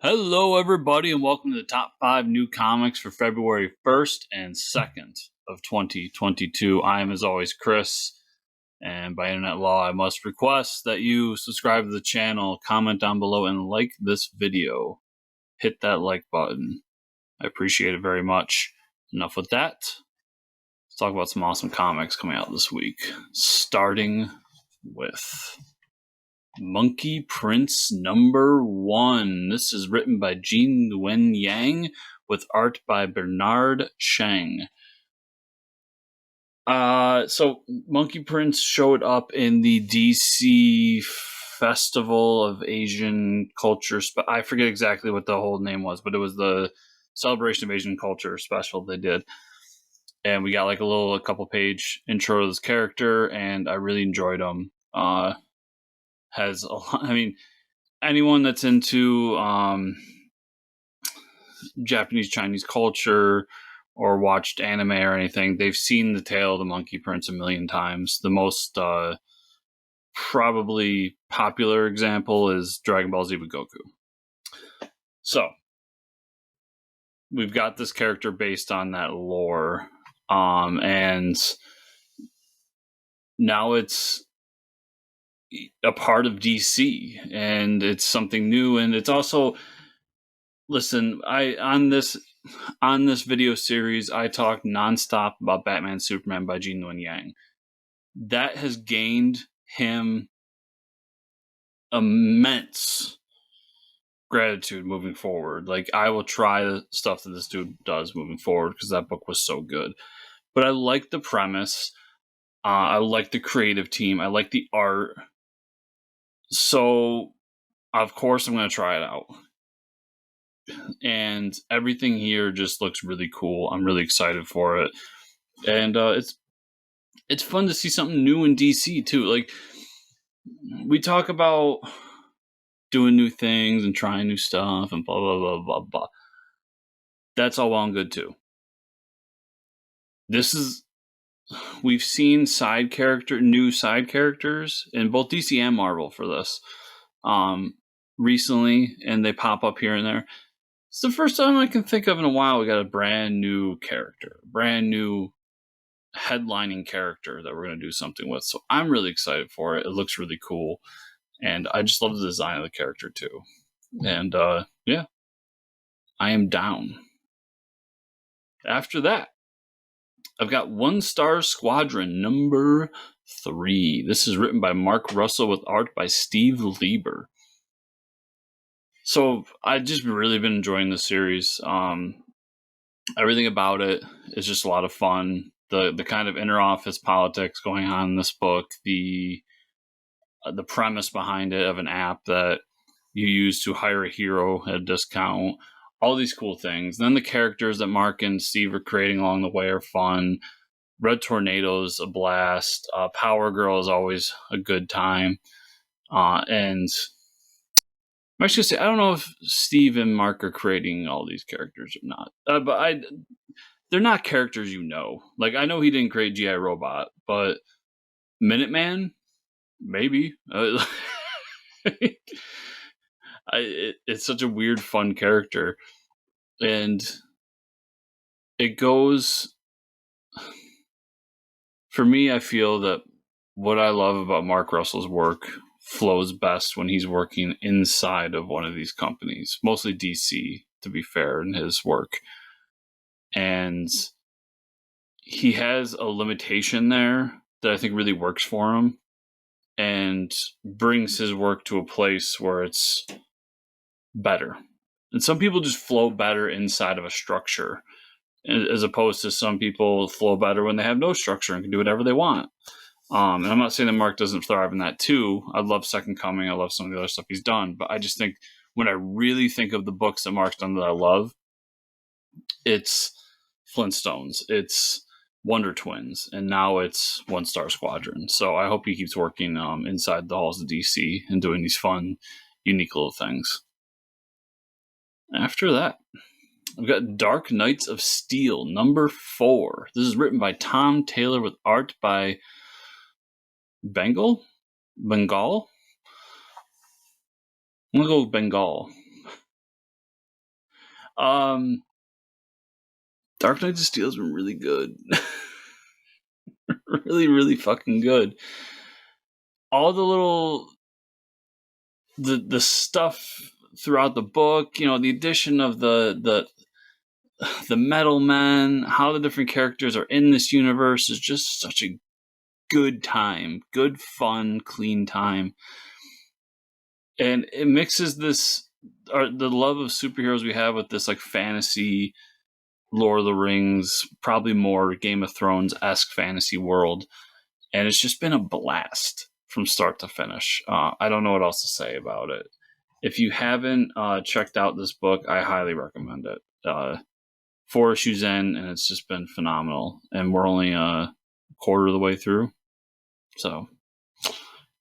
Hello, everybody, and welcome to the top 5 new comics for February 1st and 2nd of 2022. I am, as always, Chris, and by internet law, I must request that you subscribe to the channel, comment down below, and like this video. Hit that like button. I appreciate it very much. Enough with that. Let's talk about some awesome comics coming out this week, starting with Monkey Prince #1. This is written by Luen Yang with art by Bernard Chang. So Monkey Prince showed up in the DC Festival of Asian Culture. I forget exactly what the whole name was, but it was the Celebration of Asian Culture special they did. And we got like a couple page intro to this character, and I really enjoyed him. Has a lot, anyone that's into Japanese Chinese culture or watched anime or anything, they've seen the tale of the Monkey Prince a million times. The most probably popular example is Dragon Ball Z with Goku. So we've got this character based on that lore, and now it's a part of DC, and it's something new, and it's also, listen, on this video series, I talked nonstop about Batman Superman by Luen Yang. That has gained him immense gratitude moving forward. Like, I will try the stuff that this dude does moving forward because that book was so good. But I like the premise. I like the creative team. I like the art. So, of course, I'm going to try it out. And everything here just looks really cool. I'm really excited for it. And it's fun to see something new in DC, too. Like, we talk about doing new things and trying new stuff and blah, blah, blah, blah, blah. That's all well and good, too. We've seen new side characters in both DC and Marvel for this recently, and they pop up here and there. It's the first time I can think of in a while we got a brand new character, brand new headlining character that we're going to do something with. So I'm really excited for it. It looks really cool, and I just love the design of the character too. And yeah, I am down. After that, I've got Star Squadron #3. This is written by Mark Russell with art by Steve Lieber. So I've just really been enjoying the series. Everything about it is just a lot of fun. The kind of inter-office politics going on in this book, the premise behind it of an app that you use to hire a hero at a discount, all these cool things. Then the characters that Mark and Steve are creating along the way are fun. Red Tornado's a blast. Power Girl is always a good time. And I'm actually gonna say, I don't know if Steve and Mark are creating all these characters or not. But they're not characters you know. Like, I know he didn't create G.I. Robot, but Minuteman? Maybe. It's such a weird, fun character. And it goes... For me, I feel that what I love about Mark Russell's work flows best when he's working inside of one of these companies. Mostly DC, to be fair, in his work. And he has a limitation there that I think really works for him and brings his work to a place where it's better. And some people just flow better inside of a structure, as opposed to some people flow better when they have no structure and can do whatever they want. And I'm not saying that Mark doesn't thrive in that too. I love Second Coming. I love some of the other stuff he's done. But I just think when I really think of the books that Mark's done that I love, it's Flintstones, it's Wonder Twins, and now it's Star Squadron. So I hope he keeps working inside the halls of DC and doing these fun, unique little things. After that, I've got Dark Knights of Steel #4. This is written by Tom Taylor with art by Bengal? I'm going to go with Bengal. Dark Knight of Steel has been really good. Really, really fucking good. All the little the stuff throughout the book, the addition of the Metal Men, how the different characters are in this universe is just such a good time, good, fun, clean time. And it mixes the love of superheroes we have with this like fantasy, Lord of the Rings, probably more Game of Thrones-esque fantasy world. And it's just been a blast from start to finish. I don't know what else to say about it. If you haven't checked out this book, I highly recommend it. 4 issues in, and it's just been phenomenal. And we're only a quarter of the way through. So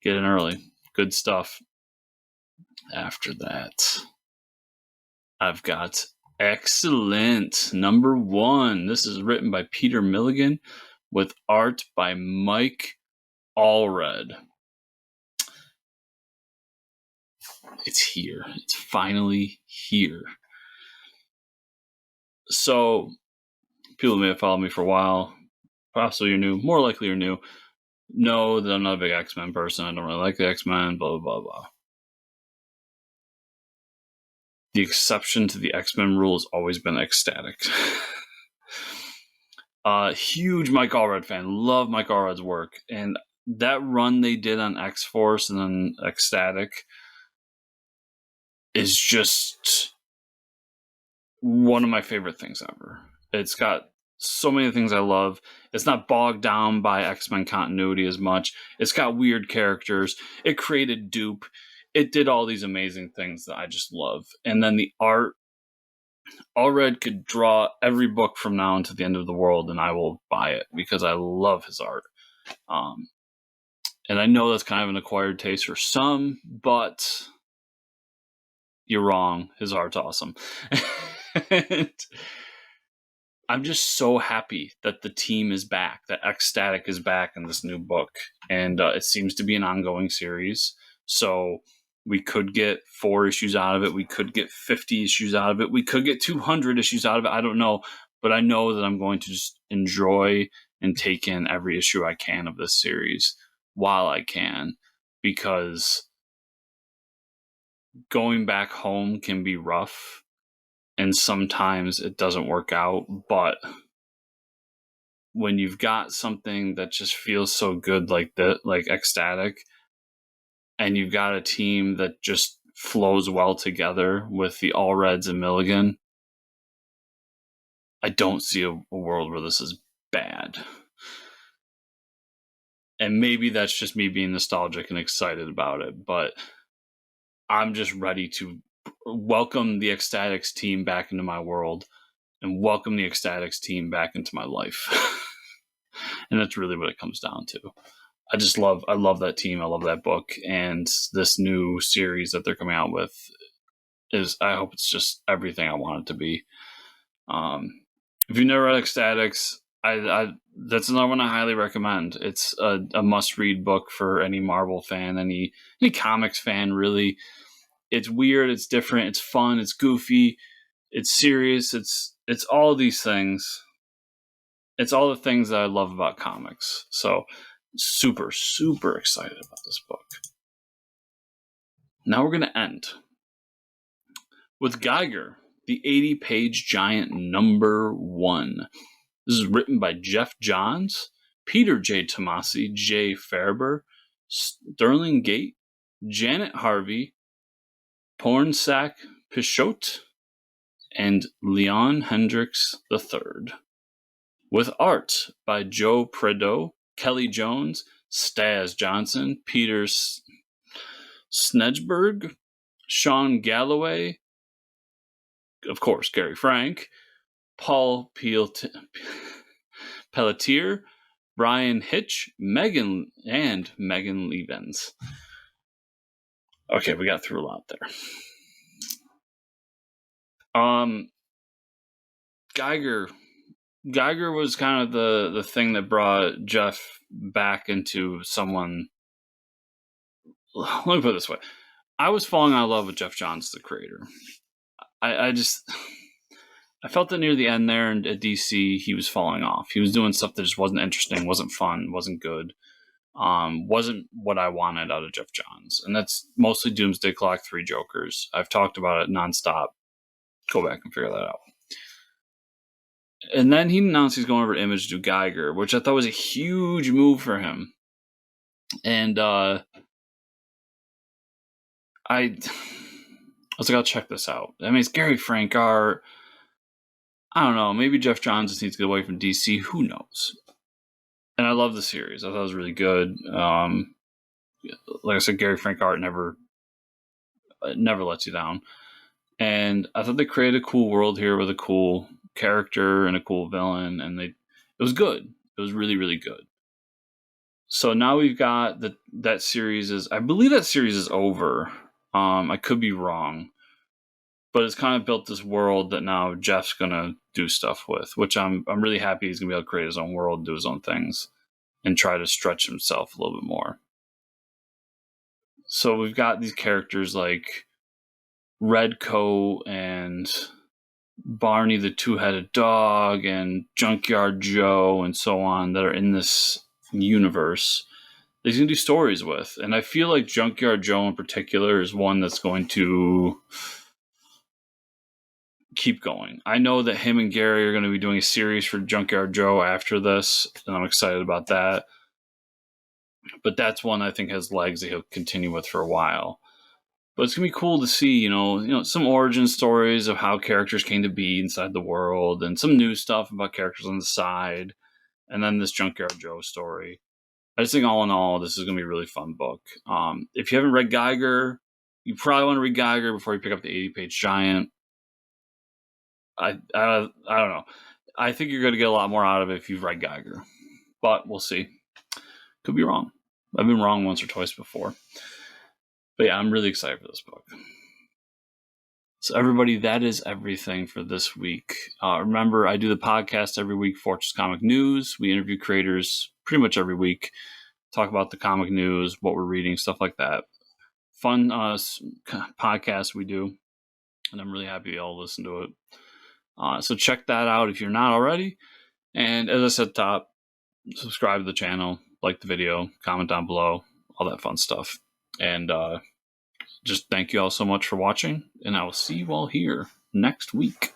get in early. Good stuff. After that, I've got X-Cellent number 1. This is written by Peter Milligan with art by Mike Allred. It's here. It's finally here. So, people who may have followed me for a while, possibly you're new, more likely you're new, know that I'm not a big X-Men person. I don't really like the X-Men, blah, blah, blah, blah. The exception to the X-Men rule has always been Xstatic. Huge Mike Allred fan. Love Mike Allred's work. And that run they did on X-Force and then Xstatic is just one of my favorite things ever. It's got so many things I love. It's not bogged down by X-Men continuity as much. It's got weird characters. It created Dupe. It did all these amazing things that I just love. And then the art, Allred could draw every book from now until the end of the world, and I will buy it because I love his art. And I know that's kind of an acquired taste for some, but you're wrong. His art's awesome. And I'm just so happy that the team is back, that Xstatic is back in this new book. And it seems to be an ongoing series. So we could get 4 issues out of it. We could get 50 issues out of it. We could get 200 issues out of it. I don't know. But I know that I'm going to just enjoy and take in every issue I can of this series while I can. Because going back home can be rough. And sometimes it doesn't work out. But when you've got something that just feels so good like Xstatic, and you've got a team that just flows well together with the Allreds and Milligan, I don't see a world where this is bad. And maybe that's just me being nostalgic and excited about it, but I'm just ready to welcome the Xstatics team back into my world and welcome the Xstatics team back into my life. And that's really what it comes down to. I love that team. I love that book. And this new series that they're coming out with I hope it's just everything I want it to be. If you've never read Xstatics, that's another one I highly recommend. It's a must-read book for any Marvel fan, any comics fan, really. It's weird, it's different, it's fun, it's goofy, it's serious, it's all these things. It's all the things that I love about comics. So super, super excited about this book. Now we're going to end with Geiger, the 80-page giant number 1. This is written by Geoff Johns, Peter J.Tomasi, J. Faerber, Sterling Gate, Janet Harvey, Pornsak Pichetshote, and Leon Hendrix III. With art by Joe Prado, Kelly Jones, Staz Johnson, Peter Snejbjerg, Sean Galloway, of course, Gary Frank, Paul Pelletier, Bryan Hitch, Megan Levens. Okay, we got through a lot there. Geiger was kind of the thing that brought Jeff back into someone. Let me put it this way. I was falling out of love with Geoff Johns, the creator. I just I felt that near the end there and at DC, he was falling off. He was doing stuff that just wasn't interesting, wasn't fun, wasn't good. Wasn't what I wanted out of Geoff Johns. And that's mostly Doomsday Clock, 3 Jokers. I've talked about it nonstop. Go back and figure that out. And then he announced he's going over to Image to do Geiger, which I thought was a huge move for him. And I was like, I'll check this out. I mean, it's Gary Frank art. I don't know. Maybe Geoff Johns just needs to get away from DC. Who knows? And I love the series. I thought it was really good. Like I said, Gary Frank art never lets you down. And I thought they created a cool world here with a cool character and a cool villain, and it was good. It was really, really good. So now we've got that series I believe that series is over. I could be wrong, but it's kind of built this world that now Jeff's gonna do stuff with, which I'm really happy he's gonna be able to create his own world, do his own things, and try to stretch himself a little bit more. So we've got these characters like Redcoat and Barney the Two-Headed Dog and Junkyard Joe and so on that are in this universe that he's going to do stories with. And I feel like Junkyard Joe in particular is one that's going to keep going. I know that him and Gary are going to be doing a series for Junkyard Joe after this, and I'm excited about that. But that's one I think has legs that he'll continue with for a while. But it's going to be cool to see, you know, some origin stories of how characters came to be inside the world and some new stuff about characters on the side. And then this Junkyard Joe story. I just think all in all, this is going to be a really fun book. If you haven't read Geiger, you probably want to read Geiger before you pick up the 80-page giant. I don't know. I think you're going to get a lot more out of it if you've read Geiger. But we'll see. Could be wrong. I've been wrong once or twice before. But yeah, I'm really excited for this book. So everybody, that is everything for this week. Remember, I do the podcast every week, Fortress Comic News. We interview creators pretty much every week, talk about the comic news, what we're reading, stuff like that. Fun podcast we do, and I'm really happy you all listen to it. So check that out if you're not already. And as I said top, subscribe to the channel, like the video, comment down below, all that fun stuff. And just thank you all so much for watching, and I will see you all here next week.